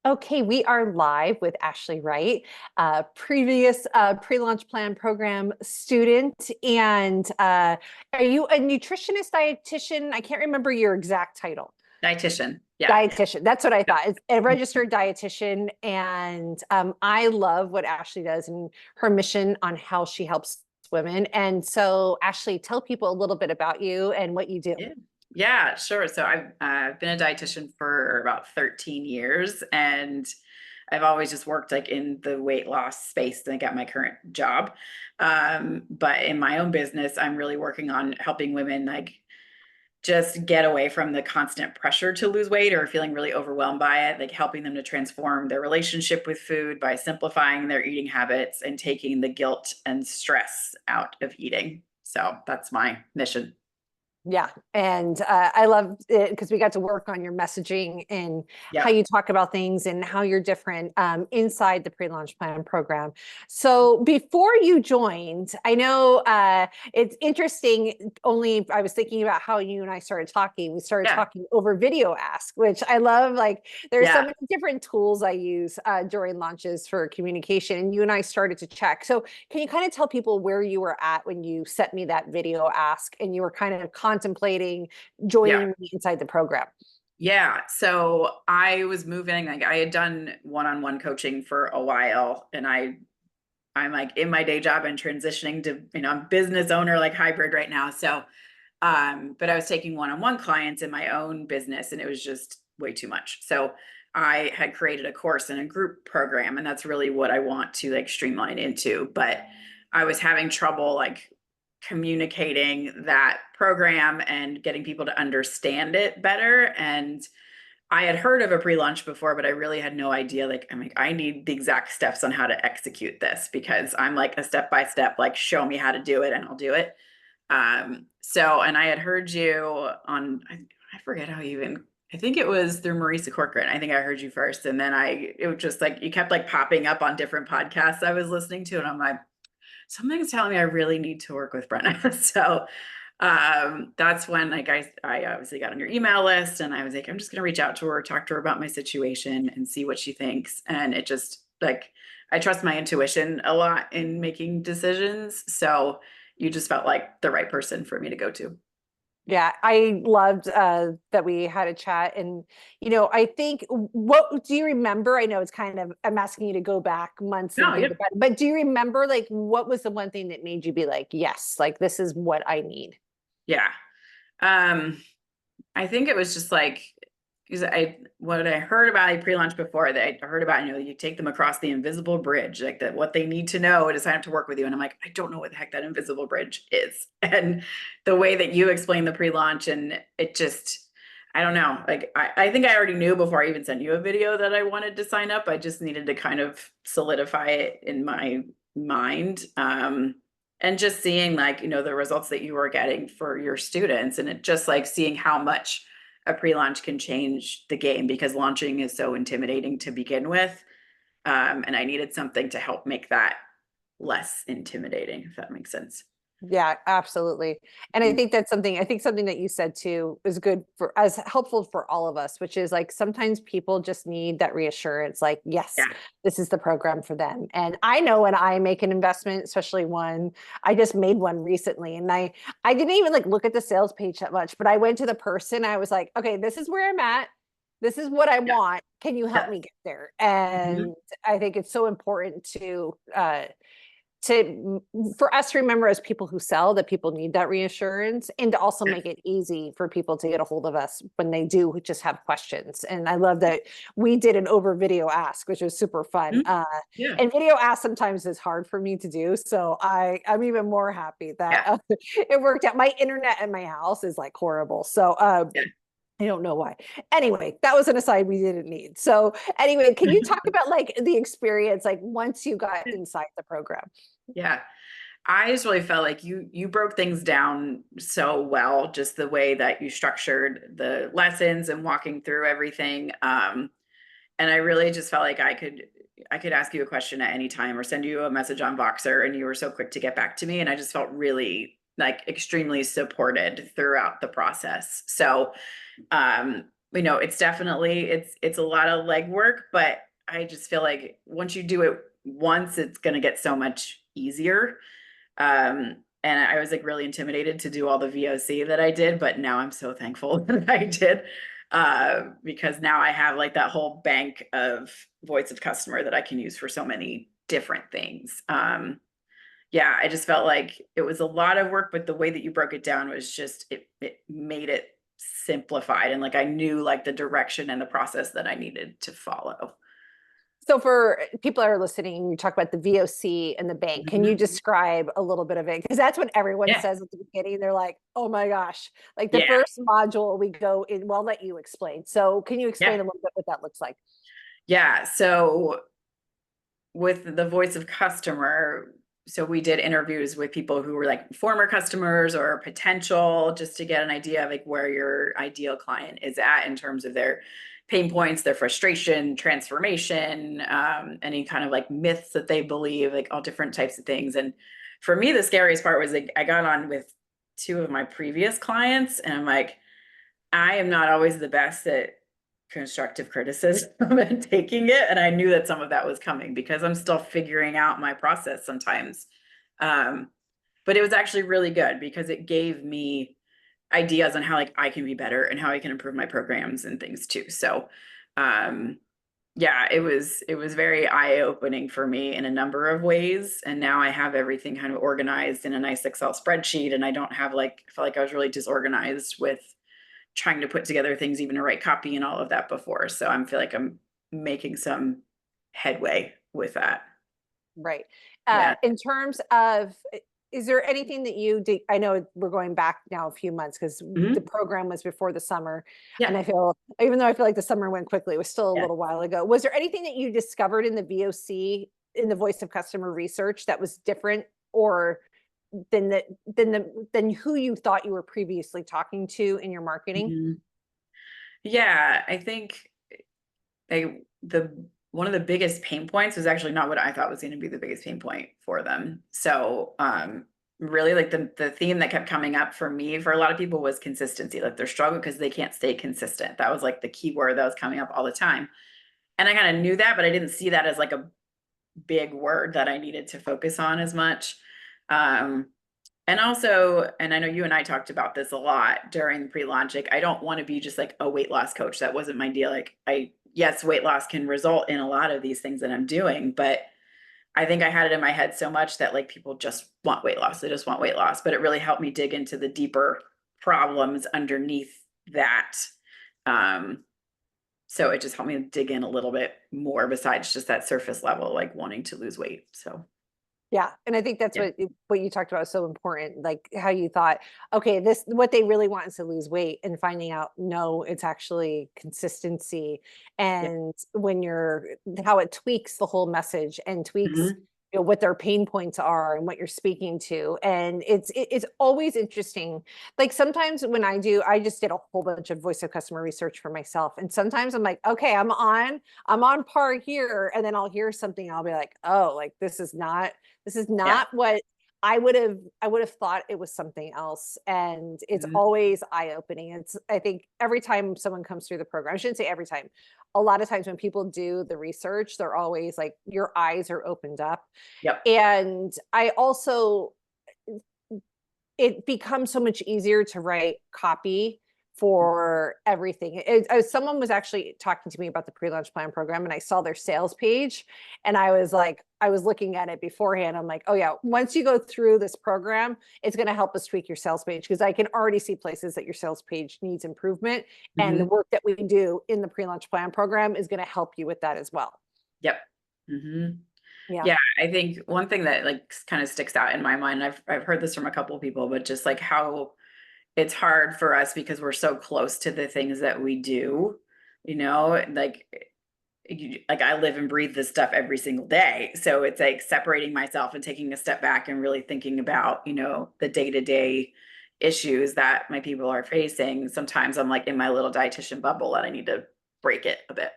Okay, we are live with Ashlee Wright, previous pre-launch plan program student. And are you a nutritionist, dietitian? I can't remember your exact title. Dietitian. Yeah. Dietitian. That's what I Yeah. thought. It's a registered dietitian. And I love what Ashlee does and her mission on how she helps women. And so, Ashlee, tell people a little bit about you and what you do. Yeah. Yeah, sure. So I've been a dietitian for about 13 years, and I've always just worked like in the weight loss space and I got my current job. But in my own business, I'm really working on helping women like just get away from the constant pressure to lose weight or feeling really overwhelmed by it, like helping them to transform their relationship with food by simplifying their eating habits and taking the guilt and stress out of eating. So that's my mission. Yeah. And I love it because we got to work on your messaging and how Yep. you talk about things and how you're different inside the pre-launch plan program. So before you joined, I know it's interesting. Only I was thinking about how you and I started talking. We started Yeah. talking over video ask, which I love. Like there's so Yeah. many different tools I use during launches for communication, and you and I started to check. So can you kind of tell people where you were at when you sent me that video ask and you were kind of contemplating Yeah. joining me inside the program? Yeah. So I was moving, like I had done one-on-one coaching for a while, and I'm like in my day job and transitioning to, I'm business owner, like hybrid right now. So but I was taking one-on-one clients in my own business and it was just way too much. So I had created a course and a group program, and that's really what I want to like streamline into. But I was having trouble like communicating that program and getting people to understand it better. And I had heard of a pre-launch before, but I really had no idea. Like, I'm like, I need the exact steps on how to execute this because I'm like a step by step, like, show me how to do it and I'll do it. And I had heard you on, I forget how you even, I think it was through Marisa Corcoran. I think I heard you first. And then it was just like, you kept like popping up on different podcasts I was listening to. And I'm like, something's telling me I really need to work with Brenna. So that's when like I obviously got on your email list and I was like, I'm just gonna reach out to her, talk to her about my situation and see what she thinks. And it just like I trust my intuition a lot in making decisions. So you just felt like the right person for me to go to. Yeah, I loved that we had a chat. And, I think, what do you remember? I know it's kind of, I'm asking you to go back months and No, think yeah. about it, but do you remember like what was the one thing that made you be like, yes, like this is what I need? Yeah. Um, I think it was just like because what I heard about a pre-launch before that I heard about, you take them across the invisible bridge, like that what they need to know to sign up to work with you. And I'm like, I don't know what the heck that invisible bridge is. And the way that you explain the pre-launch and it just I don't know. Like I think I already knew before I even sent you a video that I wanted to sign up. I just needed to kind of solidify it in my mind. And just seeing like, the results that you were getting for your students and it just like seeing how much a pre-launch can change the game because launching is so intimidating to begin with. And I needed something to help make that less intimidating, if that makes sense. Yeah, absolutely. And I think something that you said too is good for as helpful for all of us, which is like sometimes people just need that reassurance, like, yes, Yeah. this is the program for them. And I know when I make an investment, especially one, I just made one recently and I didn't even like look at the sales page that much, but I went to the person, I was like, okay, this is where I'm at. This is what I Yeah. want. Can you help Yeah. me get there? Mhm. And I think it's so important to for us to remember as people who sell that people need that reassurance and to also Yeah. make it easy for people to get a hold of us when they do just have questions. And I love that we did an over video ask, which was super fun. Mhm. Yeah. And video ask sometimes is hard for me to do, so I'm even more happy that Yeah. it worked out. My internet in my house is like horrible, so Yeah. I don't know why. Anyway, that was an aside we didn't need. So anyway, can you talk about like the experience, like once you got inside the program? Yeah. I just really felt like you broke things down so well, just the way that you structured the lessons and walking through everything. And I really just felt like I could ask you a question at any time or send you a message on Voxer and you were so quick to get back to me. And I just felt really like extremely supported throughout the process. So it's definitely, it's a lot of legwork, but I just feel like once you do it once, it's going to get so much easier. And I was like really intimidated to do all the VOC that I did, but now I'm so thankful that I did, because now I have like that whole bank of voice of customer that I can use for so many different things. Yeah, I just felt like it was a lot of work, but the way that you broke it down was just, it made it simplified. And like, I knew like the direction and the process that I needed to follow. So for people that are listening, you talk about the VOC and the bank. Can you Mhm. describe a little bit of it? Because that's what everyone Yeah. says at the beginning. They're like, oh my gosh, like the Yeah. first module we go in, well, I'll let you explain. So can you explain Yeah. a little bit what that looks like? Yeah. So with the voice of customer, so we did interviews with people who were like former customers or potential, just to get an idea of like where your ideal client is at in terms of their pain points, their frustration, transformation, any kind of like myths that they believe, like all different types of things. And for me, the scariest part was like I got on with two of my previous clients, and I'm like, I am not always the best at constructive criticism and taking it. And I knew that some of that was coming because I'm still figuring out my process sometimes. Um, but it was actually really good because it gave me ideas on how like I can be better and how I can improve my programs and things too. So um yeah, it was very eye-opening for me in a number of ways. And now I have everything kind of organized in a nice Excel spreadsheet, and I don't have like I felt like I was really disorganized with trying to put together things even to write copy and all of that before. So I feel like I'm making some headway with that. Right. Yeah. In terms of, is there anything that you did? I know we're going back now a few months because the Mhm. program was before the summer. And Yeah. I feel, even though I feel like the summer went quickly, it was still a Yeah. little while ago. Was there anything that you discovered in the VOC, in the voice of customer research that was different or than who you thought you were previously talking to in your marketing? Mhm. Yeah, I think the one of the biggest pain points was actually not what I thought was going to be the biggest pain point for them. So, really like the theme that kept coming up for me for a lot of people was consistency. Like they're struggling because they can't stay consistent. That was like the key word that was coming up all the time. And I kind of knew that, but I didn't see that as like a big word that I needed to focus on as much. Um, and also, and I know you and I talked about this a lot during the pre-launch, like I don't want to be just like a weight loss coach. That wasn't my deal. Like yes, weight loss can result in a lot of these things that I'm doing, but I think I had it in my head so much that like people just want weight loss. They just want weight loss, but it really helped me dig into the deeper problems underneath that. Um, so it just helped me dig in a little bit more besides just that surface level, like wanting to lose weight. So Yeah, and I think that's yeah. what you talked about is so important, like how you thought, okay, this what they really want is to lose weight and finding out, no, it's actually consistency. Yeah. And when you're how it tweaks the whole message and tweaks, Mhm. what their pain points are and what you're speaking to. And it's always interesting. Like sometimes when I just did a whole bunch of voice of customer research for myself. And sometimes I'm like, okay, I'm on par here. And then I'll hear something, I'll be like, oh, like this is Yeah. not what I would have thought it was something else. And it's Mhm. always eye-opening. It's I think every time someone comes through the program, I shouldn't say every time. A lot of times when people do the research, they're always like your eyes are opened up. Yep. And I also it becomes so much easier to write copy for everything. Someone was actually talking to me about the pre-launch plan program, and I saw their sales page, and I was like, I was looking at it beforehand. I'm like, oh yeah, once you go through this program, it's going to help us tweak your sales page because I can already see places that your sales page needs improvement, and the Mhm. work that we do in the pre-launch plan program is going to help you with that as well. Yep. Mhm. Yeah. Yeah, I think one thing that like kind of sticks out in my mind, I've heard this from a couple of people, but just like how it's hard for us because we're so close to the things that we do, like like I live and breathe this stuff every single day. So it's like separating myself and taking a step back and really thinking about, the day-to-day issues that my people are facing. Sometimes I'm like in my little dietitian bubble and I need to break it a bit.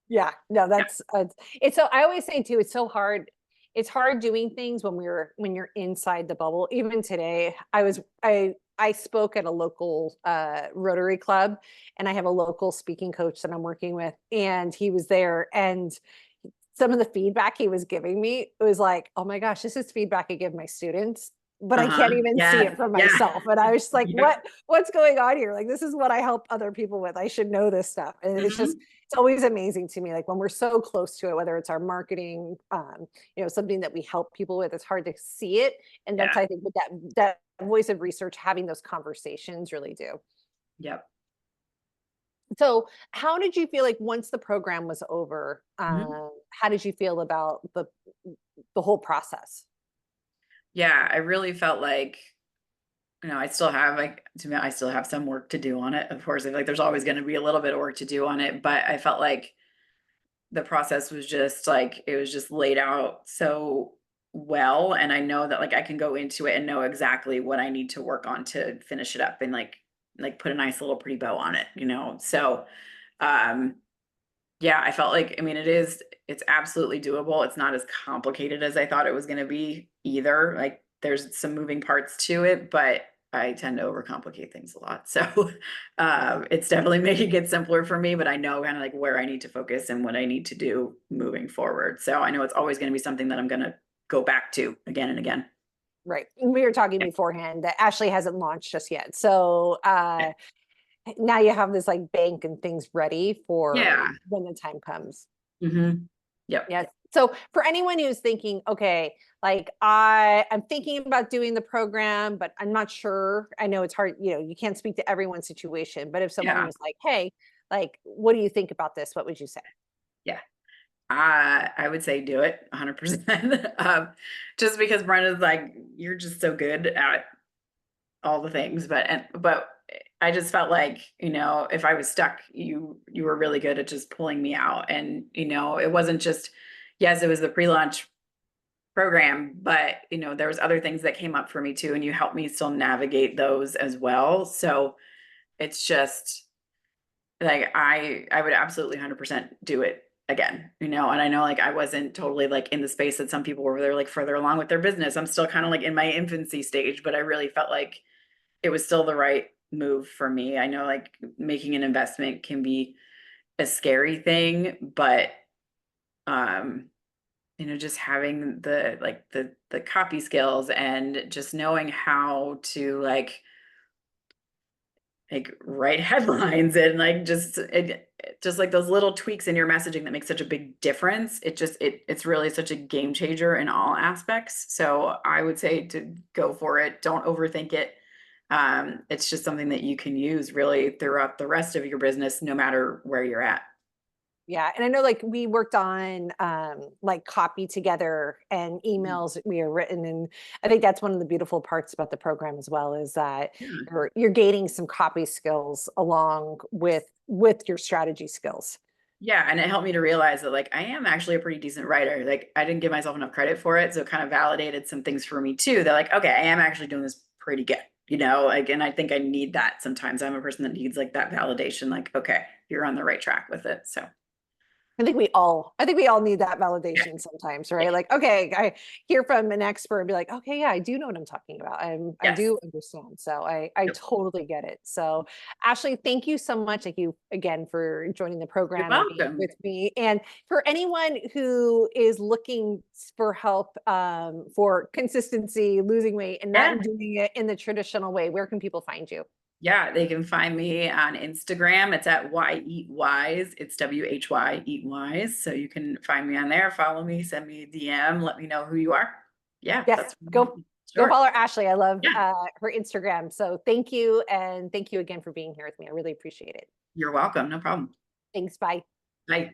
Yeah, no, Yeah. that's it's so I always say too, it's so hard. It's hard doing things when you're inside the bubble. Even today, I spoke at a local Rotary Club, and I have a local speaking coach that I'm working with, and he was there, and some of the feedback he was giving me, it was like, oh my gosh, this is feedback I give my students, but I Uh-huh. can't even see Yeah. it for Yeah. myself. And I was just like, Yep. what's going on here? Like, this is what I help other people with. I should know this stuff. And it's just, Mhm. it's always amazing to me. Like when we're so close to it, whether it's our marketing, something that we help people with, it's hard to see it. And that's, Yeah. I think, what that voice of research, having those conversations really do. Yep. So, how did you feel like once the program was over? Mhm. How did you feel about the whole process? Yeah, I really felt like, I still have like to me, I still have some work to do on it. Of course, I feel like there's always going to be a little bit of work to do on it, but I felt like the process was just like it was just laid out so well, and I know that like I can go into it and know exactly what I need to work on to finish it up and like put a nice little pretty bow on it. So, um yeah, I felt like, I mean, it's absolutely doable. It's not as complicated as I thought it was going to be either. Like there's some moving parts to it, but I tend to overcomplicate things a lot. So it's definitely making it simpler for me, but I know kind of like where I need to focus and what I need to do moving forward. So I know it's always going to be something that I'm going to go back to again and again. Right. We were talking Yeah. beforehand that Ashley hasn't launched just yet. So Yeah. now you have this like bank and things ready for Yeah. when the time comes. Hmm. Yep. Yes. So for anyone who's thinking, okay, like I'm thinking about doing the program, but I'm not sure. I know it's hard, you can't speak to everyone's situation, but if someone Yeah. was like, hey, like, what do you think about this? What would you say? Yeah. I would say do it 100%. Just because Brenda's like, you're just so good at all the things, but I just felt like, if I was stuck, you were really good at just pulling me out. And, it wasn't just, yes, it was the pre-launch program, but there was other things that came up for me too, and you helped me still navigate those as well. So it's just like I would absolutely 100% do it again, and I know like I wasn't totally like in the space that some people were. They're like further along with their business. I'm still kind of like in my infancy stage, but I really felt like it was still the right move for me. I know like making an investment can be a scary thing, but um just having the copy skills and just knowing how to like write headlines and like just like those little tweaks in your messaging that make such a big difference. It's really such a game changer in all aspects. So I would say to go for it. Don't overthink it. It's just something that you can use really throughout the rest of your business, no matter where you're at. Yeah, and I know like we worked on like copy together and Mhm. emails that we have written, and I think that's one of the beautiful parts about the program as well is that Yeah. you're gaining some copy skills along with your strategy skills. Yeah, and it helped me to realize that like I am actually a pretty decent writer. Like I didn't give myself enough credit for it, so it kind of validated some things for me too. That like, okay, I am actually doing this pretty good. Like, and I think I need that sometimes. I'm a person that needs like that validation, like, okay, you're on the right track with it. So I think we all need that yeah, validation sometimes, yeah, right? Like, okay, I hear from an expert and be like, okay, yeah, I do know what I'm talking about. I yes, do understand. So I yep. totally get it. So Ashley, thank you so much. Thank you again for joining the You're program and being welcome. with me. And for anyone who is looking for help for consistency, losing weight, and Yeah. not doing it in the traditional way, where can people find you? Yeah, they can find me on Instagram. It's at Why Eat Wise. It's WHY Eat Wise. So you can find me on there, follow me, send me a DM, let me know who you are. Yeah, Yes, that's go sure. follow Ashley. I love Yeah, her Instagram. So thank you, and thank you again for being here with me. I really appreciate it. you're welcome. No problem. Thanks. Bye. Bye.